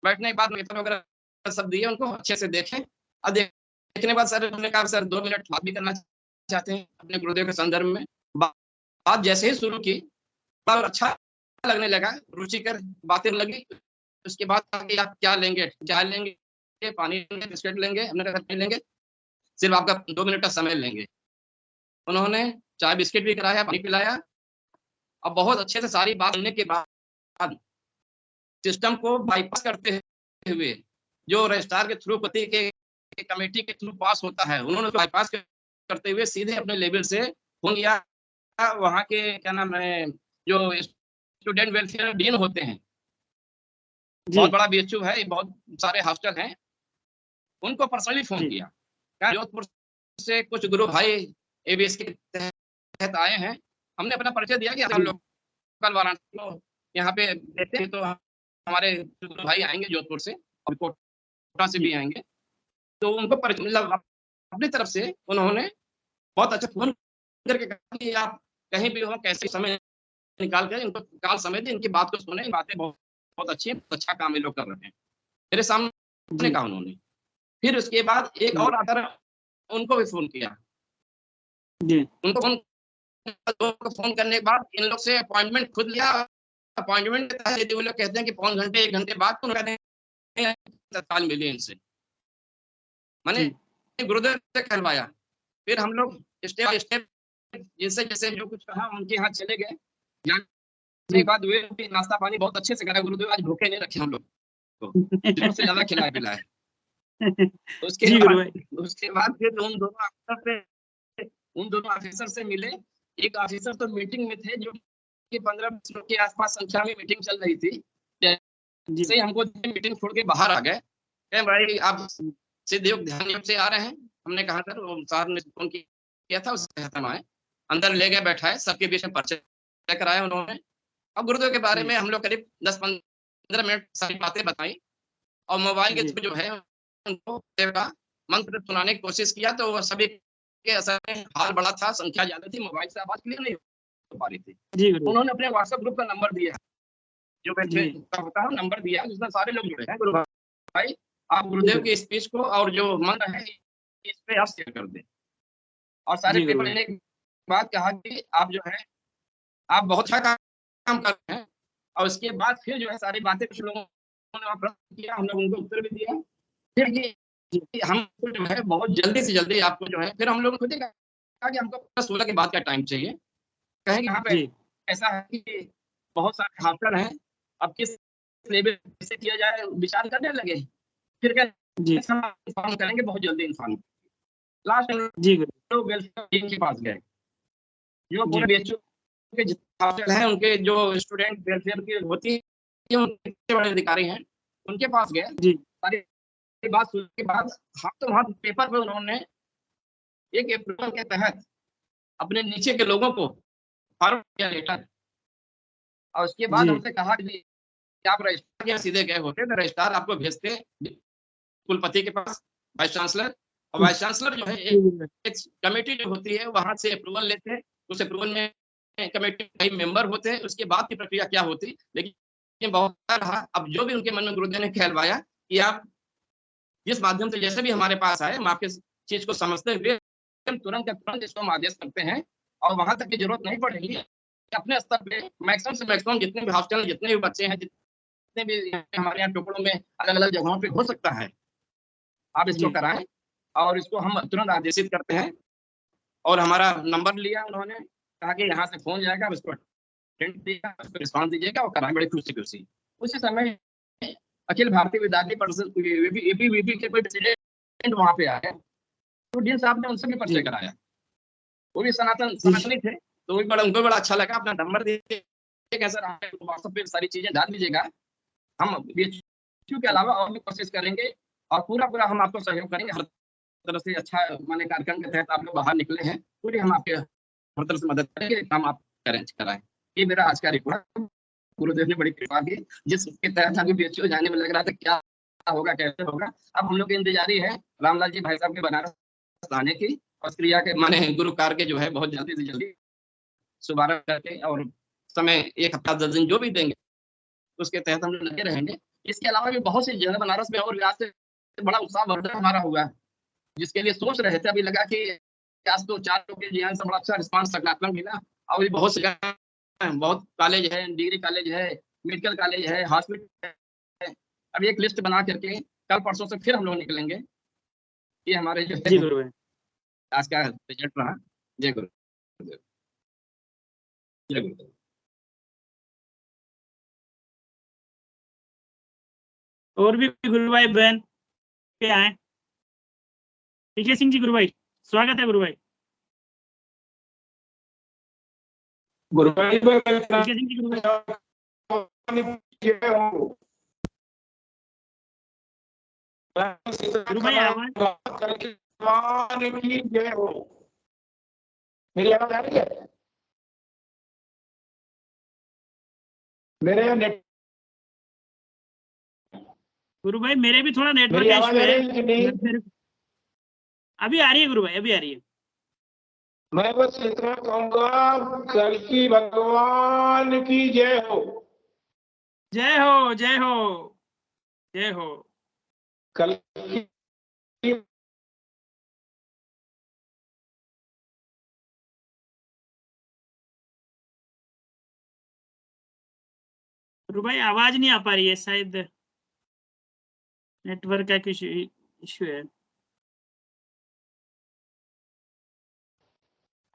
बैठने के बाद वेतन वगैरह सब दिए उनको, अच्छे से देखें। अब देखने के बाद सर उन्होंने कहा सर 2 मिनट बात भी करना चाहते हैं अपने गुरुदेव के संदर्भ में। बात जैसे ही शुरू की, और अच्छा लगने लगा, रुचिकर बातें लगी। उसके बाद कि आप क्या लेंगे, चाय लेंगे, पानी लेंगे, बिस्किट लेंगे? हमने कहा नहीं लेंगे, सिर्फ आपका 2 मिनट का समय लेंगे। उन्होंने चाय बिस्किट भी कराया, पानी पिलाया, और बहुत अच्छे से सारी बात सुनने के बाद सिस्टम को बाईपास करते हुए, जो रजिस्ट्रार के थ्रू पति के कमेटी के थ्रू पास होता है, उन्होंने बाईपास करते हुए सीधे अपने लेवल से फोन किया। वहाँ के क्या नाम है, जो स्टूडेंट वेलफेयर डीन होते हैं, बहुत बड़ा बीएचयू है, बहुत सारे हॉस्टल हैं, उनको पर्सनली फोन किया। जोधपुर से कुछ गुरु भाई एबीएस के तहत आए हैं, हमने अपना परिचय दिया कि हम लोग कल वाराणसी को यहाँ पे देते हैं, तो हमारे गुरु भाई आएंगे जोधपुर से, और कोटा से भी आएंगे। तो उनको परिचय मिला अपनी तरफ से। उन्होंने बहुत अच्छा फोन करके कहा कि आप कहीं भी हो, कैसे समय निकाल कर इनको काल समय दे, इनकी बात को सुने, बातें बहुत अच्छी है, अच्छा काम ये लोग कर रहे हैं, मेरे सामने कहा उन्होंने। फिर उसके बाद एक और आकर उनको भी फोन किया। उनको फोन करने के बाद इन लोग से अपॉइंटमेंट खुद लिया। अपॉइंटमेंट यदि वो लोग कहते हैं कि 5 घंटे 1 घंटे बाद, तो तत्काल मिले इनसे। माने गुरुदेव से कहलवाया। फिर हम लोग स्टेप बाय स्टेप जैसे जैसे जो कुछ कहा उनके यहाँ चले गए। जाने के बाद वे भी नाश्ता पानी बहुत अच्छे से करा। गुरुदेव आज भूखे नहीं रखे हम लोग को, जरूरत से ज्यादा खिलाए पिलाए। जी गुरुभाई। उसके बाद फिर उन दोनों ऑफिसर से मिले। एक ऑफिसर तो मीटिंग में थे जो कि 15-20 लोग के आसपास संख्या में मीटिंग चल रही थी। जैसे ही हमको मीटिंग छोड़ के बाहर आ गए, कहे भाई आप सिद्ध योग ध्यान योग से आ रहे हैं? हमने कहा सर, वो साहब ने फोन किया था, उससे कहता हम आए। अंदर ले गए, बैठाए, सबके बीच में परिचय कराया उन्होंने। अब गुरुदेव के बारे में हम लोग करीब 10-15 मिनट सारी बातें बताई और मोबाइल के थ्रू जो है उनको देव का मंत्र सुनाने की कोशिश किया। तो वो सभी के असर में हाल बड़ा था, संख्या ज्यादा थी, मोबाइल से आवाज क्लियर नहीं हो पा रही थी। उन्होंने अपने व्हाट्सएप ग्रुप का नंबर दिया, जो बैठे का होता है नंबर दिया, जिसमें सारे लोग जुड़े हैं। गुरु भाई आप गुरुदेव की स्पीच को और जो मंत्र है इस पे आप शेयर कर दें। और सारे पेपर लेने के बाद कहा कि आप जो है आप बहुत अच्छा काम कर रहे हैं। और उसके बाद फिर जो है सारी बातें कुछ लोगों ने प्रश्न किया, हम लोग उनको उत्तर भी दिया। फिर कि हमको जो है बहुत जल्दी से जल्दी आपको जो है, फिर हम लोग ने खुद ही कहा कि हमको 16 के बाद का टाइम चाहिए। कहें यहाँ पे ऐसा है कि बहुत सारे हॉस्टल हैं, अब किस लेवल से किया जाए विचार करने लगे। फिर क्या इन्फॉर्म करेंगे बहुत जल्दी इन्फॉर्म। लास्ट लोग वेलफेयर टीम के पास गए, जो पूरे बीएचयू के जितने हॉस्टल हैं उनके जो स्टूडेंट वेलफेयर की होती है, उनके बड़े अधिकारी हैं, उनके पास गए। सारी बात सुनने के बाद हाथों हाथ पेपर पे उन्होंने एक अप्रूवल के तहत अपने नीचे के लोगों को फॉरवर्ड किया लेटर। और उसके बाद हमसे कहा कि आप रजिस्ट्रार के सीधे गए होते तो रजिस्ट्रार आपको भेजते कुलपति के पास, वाइस चांसलर। और वाइस चांसलर जो है एक कमेटी जो होती है वहां से अप्रूवल लेते हैं। उस अप्रूवल में कमेटी कई मेंबर होते हैं, उसके बाद की प्रक्रिया क्या होती। लेकिन बहुत रहा, अब जो भी उनके मन में गुरुदेव ने कहलवाया कि आप जिस माध्यम से जैसे भी हमारे पास आए, हम आपके चीज को समझते हुए तुरंत इसको हम आदेश करते हैं। और वहां तक की जरूरत नहीं पड़ेगी, अपने स्तर पे मैक्सिमम से मैक्सिमम जितने भी हॉस्टल, जितने भी बच्चे हैं, जितने भी हमारे यहाँ टुकड़ों में अलग अलग जगहों पे हो सकता है, आप इसको कराएं। और इसको हम तुरंत आदेशित करते हैं। और हमारा नंबर लिया उन्होंने, कहा कि यहाँ से फोन जाएगा, इसको अटेंड दिया, उसको रिस्पॉन्स दीजिएगा और कराएं बड़ी खुशी। उसी समय अखिल भारतीय विद्यार्थी परिषद एबीवीपी के कोई प्रेसिडेंट वहां पे आए, तो डीन साहब ने उनसे भी परिचय कराया। वो भी सनातनी थे, तो उनको बड़ा अच्छा लगा। अपना नंबर दिए, सर आप व्हाट्सएप पे सारी चीजें डाल दीजिएगा, हम बीएचयू के अलावा और भी कोशिश करेंगे और पूरा हम आपको सहयोग करेंगे हर तरफ से। अच्छा माने कार्यक्रम के तहत आप लोग बाहर निकले हैं, पूरी हम आपके हर तरफ से मदद करेंगे, काम आप कराएं। ये मेरा आज का रिपोर्ट। गुरुदेव ने बड़ी कृपा की, जिसके तहत अभी बीएचयू जाने में लग रहा था क्या होगा कैसे होगा। अब हम लोग की इंतजारी है रामलाल जी भाई साहब के बनारस आने की, और क्रिया के माने गुरु कार्य के जो है बहुत जल्दी से जल्दी शुभारंभ करके, और समय 1 हफ्ता 10 दिन जो भी देंगे उसके तहत हम लगे रहेंगे। इसके अलावा भी बहुत सी जगह बनारस में और आज से बड़ा उत्साहवर्धन हमारा हुआ, जिसके लिए सोच रहे थे। अभी लगा कि आज तो 4 लोग के ध्यान से बड़ा अच्छा रिस्पॉन्स सकारात्मक मिला। और भी बहुत जगह, बहुत कॉलेज है, डिग्री कॉलेज है, मेडिकल कॉलेज है, हॉस्पिटल है। अब एक लिस्ट बना करके कल परसों से फिर हम लोग निकलेंगे। ये हमारे जो है आज का रिजल्ट रहा। जय गुरुदेव। जय गुरुदेव। और भी गुरु भाई बहन के आए। विजय सिंह जी गुरु भाई, स्वागत है गुरु भाई। गुरु भाई विजय सिंह जी गुरु भाई आवाज मेरी आवाज आ रही है? मेरे नेट गुरु भाई मेरे भी थोड़ा नेटवर्क इशू है। अभी आ रही है गुरु भाई, अभी आ रही है। मैं बस इतना कहूंगा, कल की भगवान की जय हो। जय हो जय हो जय हो। कल गुरु भाई आवाज नहीं आ पा रही है, शायद नेटवर्क का कुछ इशू है।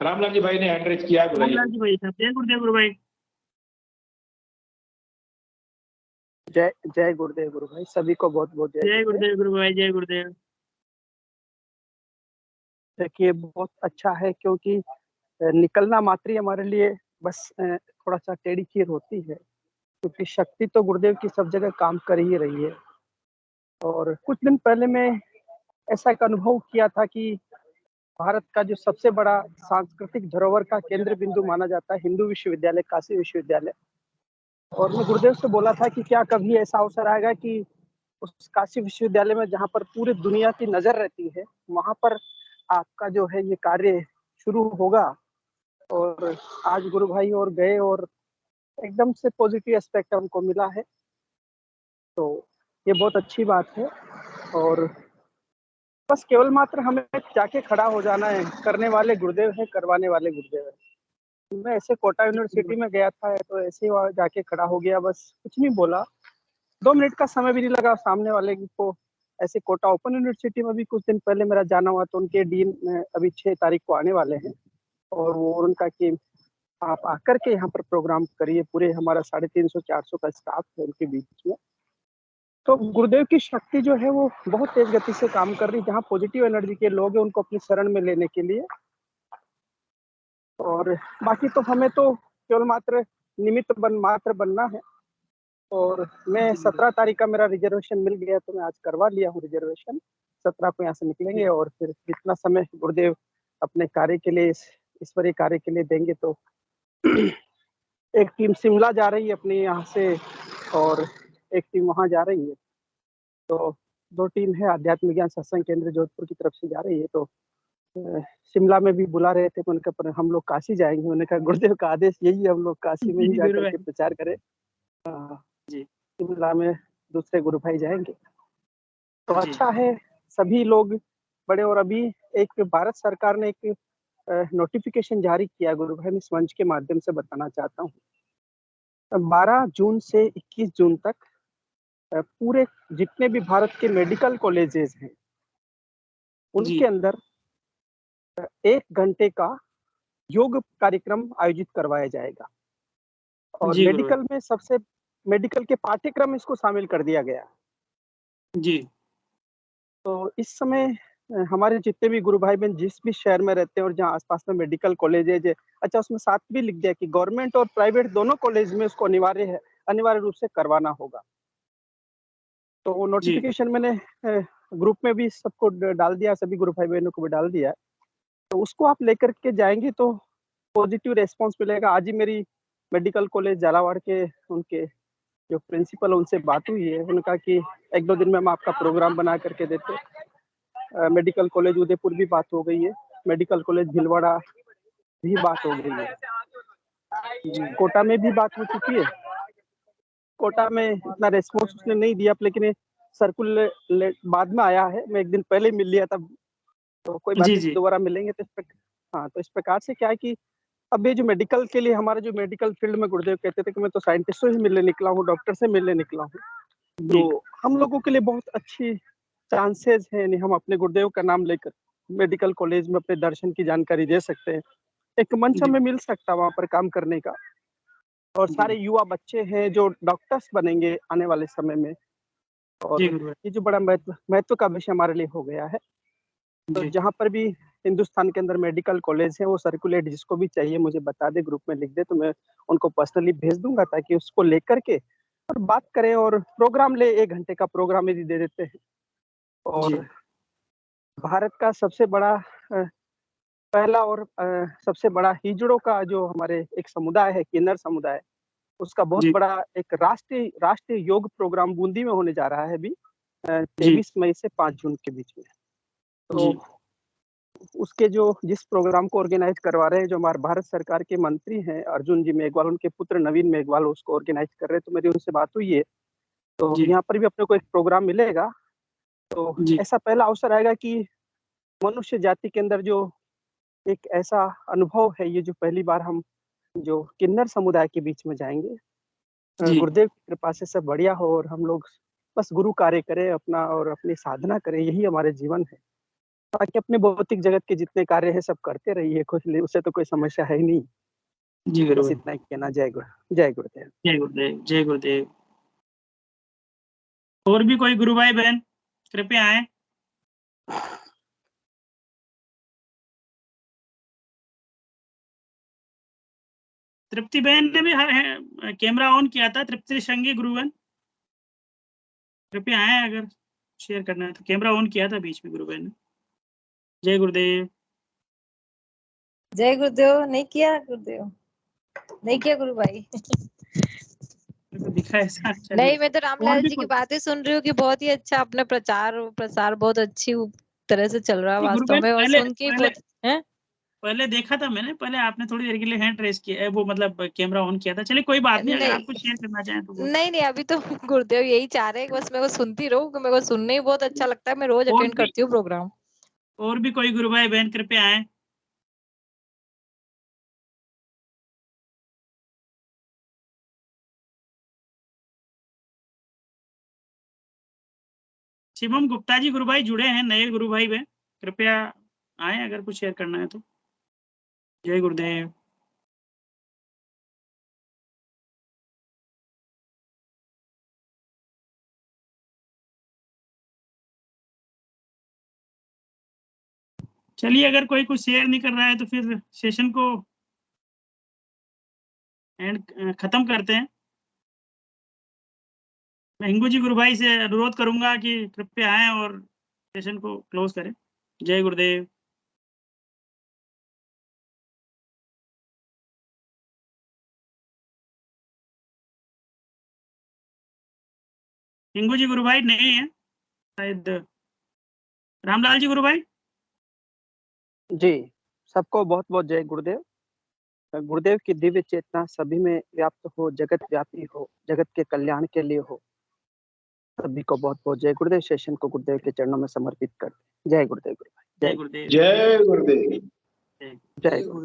रामलाल जी भाई ने हैंड रेज किया, बुलाइए। रामलाल जी भाई साहब, जय गुरुदेव गुरु भाई। जय गुरुदेव गुरु भाई, सभी को बहुत बहुत जय गुरुदेव गुरु भाई, जय गुरुदेव। देखिए बहुत अच्छा है, क्योंकि निकलना मात्र ही हमारे लिए बस थोड़ा सा टेढ़ी खीर होती है, क्योंकि शक्ति तो गुरुदेव की सब जगह काम कर ही रही है। और कुछ दिन पहले मैं ऐसा एक अनुभव किया था कि भारत का जो सबसे बड़ा सांस्कृतिक धरोहर का केंद्र बिंदु माना जाता है हिंदू विश्वविद्यालय, काशी विश्वविद्यालय, और मैं गुरुदेव से बोला था कि क्या कभी ऐसा अवसर आएगा कि उस काशी विश्वविद्यालय में, जहाँ पर पूरी दुनिया की नजर रहती है, वहां पर आपका जो है ये कार्य शुरू होगा। और आज गुरु भाई और गए, और एकदम से पॉजिटिव एस्पेक्ट हमको मिला है, तो ये बहुत अच्छी बात है। और बस केवल मात्र हमें जाके खड़ा हो जाना है, करने वाले गुरुदेव है, करवाने वाले गुरुदेव है। मैं ऐसे कोटा यूनिवर्सिटी में गया था, तो ऐसे वहाँ जाके खड़ा हो गया, बस कुछ नहीं बोला, 2 मिनट का समय भी नहीं लगा सामने वाले को। ऐसे कोटा ओपन यूनिवर्सिटी में भी कुछ दिन पहले मेरा जाना हुआ, तो उनके डीन अभी 6 तारीख को आने वाले हैं, और वो उनका कि आप आकर के यहाँ पर प्रोग्राम करिए, पूरे हमारा 350-400 का स्टाफ है उनके बीच में। तो गुरुदेव की शक्ति जो है वो बहुत तेज गति से काम कर रही है, जहाँ पॉजिटिव एनर्जी के लोग हैं उनको अपनी शरण में लेने के लिए। और बाकी तो हमें तो केवल मात्र निमित्त मात्र बनना है। और मैं 17 तारीख का मेरा रिजर्वेशन मिल गया, तो मैं आज करवा लिया हूँ रिजर्वेशन। 17 को यहाँ से निकलेंगे, और फिर जितना समय गुरुदेव अपने कार्य के लिए, ईश्वरीय कार्य के लिए देंगे, तो एक टीम शिमला जा रही है अपने यहाँ से, और एक टीम वहाँ जा रही है, तो 2 टीम है। आध्यात्म ज्ञान सत्संग केंद्र जोधपुर की तरफ से जा रही है, तो शिमला में भी बुला रहे थे, उनका पर हम लोग काशी जाएंगे। उन्होंने कहा गुरुदेव का आदेश यही है, हम लोग काशी में ही जाकर के प्रचार करें। जी, शिमला में दूसरे गुरु भाई जाएंगे, तो अच्छा है, सभी लोग बड़े। और अभी एक भारत सरकार ने एक नोटिफिकेशन जारी किया गुरु भाई, मैं इस मंच के माध्यम से बताना चाहता हूँ। 12 जून से 21 जून तक पूरे जितने भी भारत के मेडिकल कॉलेजेस हैं, उनके अंदर 1 घंटे का योग कार्यक्रम आयोजित करवाया जाएगा। और मेडिकल में सबसे मेडिकल के पाठ्यक्रम इसको शामिल कर दिया गया जी। तो इस समय हमारे जितने भी गुरु भाई बहन जिस भी शहर में रहते हैं और जहाँ आसपास में मेडिकल कॉलेज है, अच्छा उसमें साथ भी लिख दिया कि गवर्नमेंट और प्राइवेट दोनों कॉलेज में उसको अनिवार्य रूप से करवाना होगा। तो वो नोटिफिकेशन मैंने ग्रुप में भी सबको डाल दिया, सभी गुरु भाई बहनों को भी डाल दिया। तो उसको आप लेकर के जाएंगे तो पॉजिटिव रेस्पॉन्स मिलेगा। आज ही मेरी मेडिकल कॉलेज झालावाड़ के उनके जो प्रिंसिपल उनसे बात हुई है, उन्होंने कहा कि 1-2 दिन में हम आपका प्रोग्राम बना करके देते। मेडिकल कॉलेज उदयपुर भी बात हो गई है, मेडिकल कॉलेज भीलवाड़ा भी बात हो गई है, कोटा में भी बात हो चुकी है। कोटा में इतना रेस्पॉन्स उसने नहीं दिया, लेकिन सर्कुलर बाद में आया है, मैं 1 दिन पहले मिल लिया था, तो कोई बात नहीं, दोबारा मिलेंगे। तो इस प्रकार से क्या है कि अब ये जो मेडिकल के लिए हमारा जो मेडिकल फील्ड में गुरुदेव कहते थे कि मैं तो साइंटिस्ट से मिलने निकला हूँ, डॉक्टर से मिलने निकला हूँ, तो हम लोगों के लिए बहुत अच्छी चांसेस है, नहीं हम अपने गुरुदेव का नाम लेकर मेडिकल कॉलेज में अपने दर्शन की जानकारी दे सकते हैं। एक मंच हमें मिल सकता है वहाँ पर काम करने का, और सारे युवा बच्चे हैं जो डॉक्टर्स बनेंगे आने वाले समय में, और ये जो बड़ा महत्व का विषय हमारे लिए हो गया है। तो जहाँ पर भी हिंदुस्तान के अंदर मेडिकल कॉलेज है, वो सर्कुलेट जिसको भी चाहिए मुझे बता दे, ग्रुप में लिख दे, तो मैं उनको पर्सनली भेज दूंगा, ताकि उसको लेकर के और बात करें और प्रोग्राम ले। 1 घंटे का प्रोग्राम यदि दे देते हैं, और भारत का सबसे बड़ा पहला और सबसे बड़ा हिजड़ों का जो हमारे एक समुदाय है, किन्नर समुदाय, उसका बहुत बड़ा एक राष्ट्रीय योग प्रोग्राम बूंदी में होने जा रहा है अभी 23 मई से 5 जून के बीच में। तो उसके जिस प्रोग्राम को ऑर्गेनाइज करवा रहे हैं, जो हमारे भारत सरकार के मंत्री हैं अर्जुन जी मेघवाल, उनके पुत्र नवीन मेघवाल उसको ऑर्गेनाइज कर रहे हैं। तो मेरी उनसे बात हुई है, तो यहाँ पर भी अपने को एक प्रोग्राम मिलेगा। तो ऐसा पहला अवसर आएगा कि मनुष्य जाति के अंदर जो एक ऐसा अनुभव है, ये जो पहली बार हम जो किन्नर समुदाय के बीच में जाएंगे, गुरुदेव की कृपा से सब बढ़िया हो, और हम लोग बस गुरु कार्य करें अपना, और अपनी साधना करें, यही हमारे जीवन है। बाकी अपने भौतिक जगत के जितने कार्य है सब करते रहिए, कुछ उससे तो कोई समस्या है ही नहीं। जी बस गुरुदेव, इतना ही कहना। जय गुरुदेव। जय गुरुदेव, जय गुरुदेव। और भी कोई गुरु भाई बहन कृपया आए। तृप्ति बहन ने भी कैमरा ऑन किया था। तृप्ति संगी गुरु बहन कृपया आए, अगर शेयर करना है तो। कैमरा ऑन किया था बीच में गुरु बहन ने। जय गुरुदेव। जय गुरुदेव। नहीं किया गुरुदेव, नहीं किया गुरु भाई। मेरे को दिखा ऐसा। नहीं, मैं तो और रामलाल भी जी की कोई बातें सुन रही हूँ कि बहुत ही अच्छा अपना प्रसार बहुत अच्छी तरह से चल रहा है गुरु वास्तव बहन, में, और पहले सुन के पहले बहुत है। पहले देखा था मैंने। पहले आपने थोड़ी देर के लिए हैंड रेस किया, वो मतलब कैमरा ऑन किया था। चलिए कोई बात नहीं, अगर नहीं आपको शेयर करना चाहें तो वो। नहीं, अभी तो गुरुदेव यही चाह रहे हैं कि बस मैं वो सुनती रहूं, कि मेरे को सुनने ही बहुत अच्छा लगता है। मैं रोज और अटेंड भी करती हूँ प्रोग्राम। और भी कोई गुरु भाई बहन कृपया आए। शिवम गुप्ता जी गुरु भाई जुड़े हैं, नए गुरु भाई बहन कृपया आए, अगर कुछ शेयर करना है तो। जय गुरुदेव। चलिए, अगर कोई कुछ शेयर नहीं कर रहा है तो फिर सेशन को एंड खत्म करते हैं। मैं हिंगू जी गुरु भाई से अनुरोध करूंगा कि कृपया आए और सेशन को क्लोज करें। जय गुरुदेव। हिंगू जी गुरु भाई नहीं है शायद। रामलाल जी गुरु भाई। जी, सबको बहुत बहुत जय गुरुदेव। गुरुदेव की दिव्य चेतना सभी में व्याप्त हो, जगत व्यापी हो, जगत के कल्याण के लिए हो। सभी को बहुत बहुत जय गुरुदेव। सेशन को गुरुदेव के चरणों में समर्पित कर। जय गुरुदेव गुरु भाई। जय गुरुदेव। जय गुरुदेव। जय जय गुरुदेव।